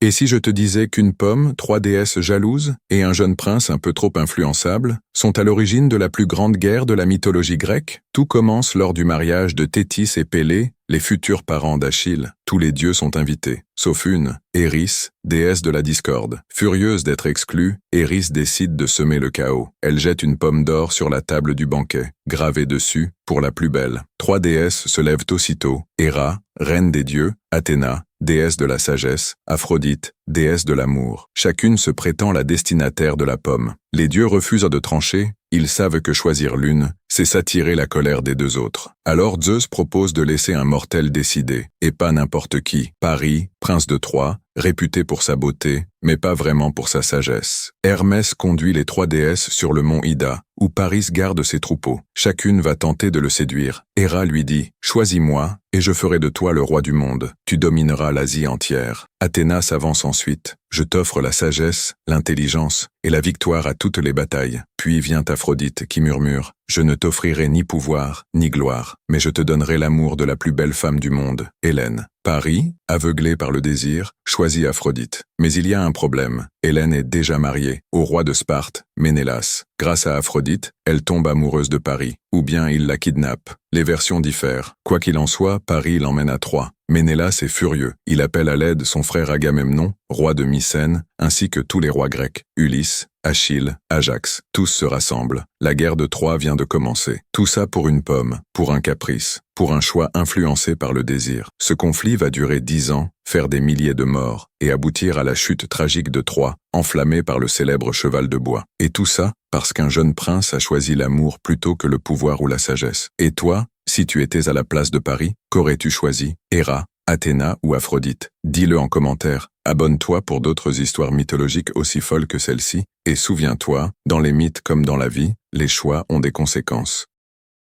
Et si je te disais qu'une pomme, 3 déesses jalouses et un jeune prince un peu trop influençable sont à l'origine de la plus grande guerre de la mythologie grecque? Tout commence lors du mariage de Thétis et Pélée, les futurs parents d'Achille. Tous les dieux sont invités, sauf une, Eris, déesse de la discorde. Furieuse d'être exclue, Eris décide de semer le chaos. Elle jette une pomme d'or sur la table du banquet, gravée dessus, pour la plus belle. 3 déesses se lèvent aussitôt, Héra, reine des dieux, Athéna, déesse de la sagesse, Aphrodite, déesse de l'amour. Chacune se prétend la destinataire de la pomme. Les dieux refusent de trancher, ils savent que choisir l'une, c'est s'attirer la colère des deux autres. Alors Zeus propose de laisser un mortel décider, et pas n'importe qui. Paris, prince de Troie, réputé pour sa beauté, mais pas vraiment pour sa sagesse. Hermès conduit les 3 déesses sur le mont Ida, où Paris garde ses troupeaux. Chacune va tenter de le séduire. Héra lui dit « Choisis-moi, et je ferai de toi le roi du monde. Tu domineras l'Asie entière. » Athéna s'avance ensuite. « Je t'offre la sagesse, l'intelligence et la victoire à toutes les batailles. » Puis vient Aphrodite qui murmure « Je ne t'offrirai ni pouvoir, ni gloire, mais je te donnerai l'amour de la plus belle femme du monde, Hélène. » Paris, aveuglé par le désir, choisit Aphrodite. Mais il y a un problème. Hélène est déjà mariée, au roi de Sparte, Ménélas. Grâce à Aphrodite, elle tombe amoureuse de Paris, ou bien il la kidnappe. Les versions diffèrent. Quoi qu'il en soit, Paris l'emmène à Troie. Ménélas est furieux. Il appelle à l'aide son frère Agamemnon, roi de Mycène, ainsi que tous les rois grecs. Ulysse, Achille, Ajax, tous se rassemblent. La guerre de Troie vient de commencer. Tout ça pour une pomme, pour un caprice, pour un choix influencé par le désir. Ce conflit va durer 10 ans, faire des milliers de morts, et aboutir à la chute tragique de Troie, enflammée par le célèbre cheval de bois. Et tout ça, parce qu'un jeune prince a choisi l'amour plutôt que le pouvoir ou la sagesse. Et toi, si tu étais à la place de Paris, qu'aurais-tu choisi? Héra, Athéna ou Aphrodite? Dis-le en commentaire. Abonne-toi pour d'autres histoires mythologiques aussi folles que celle-ci, et souviens-toi, dans les mythes comme dans la vie, les choix ont des conséquences.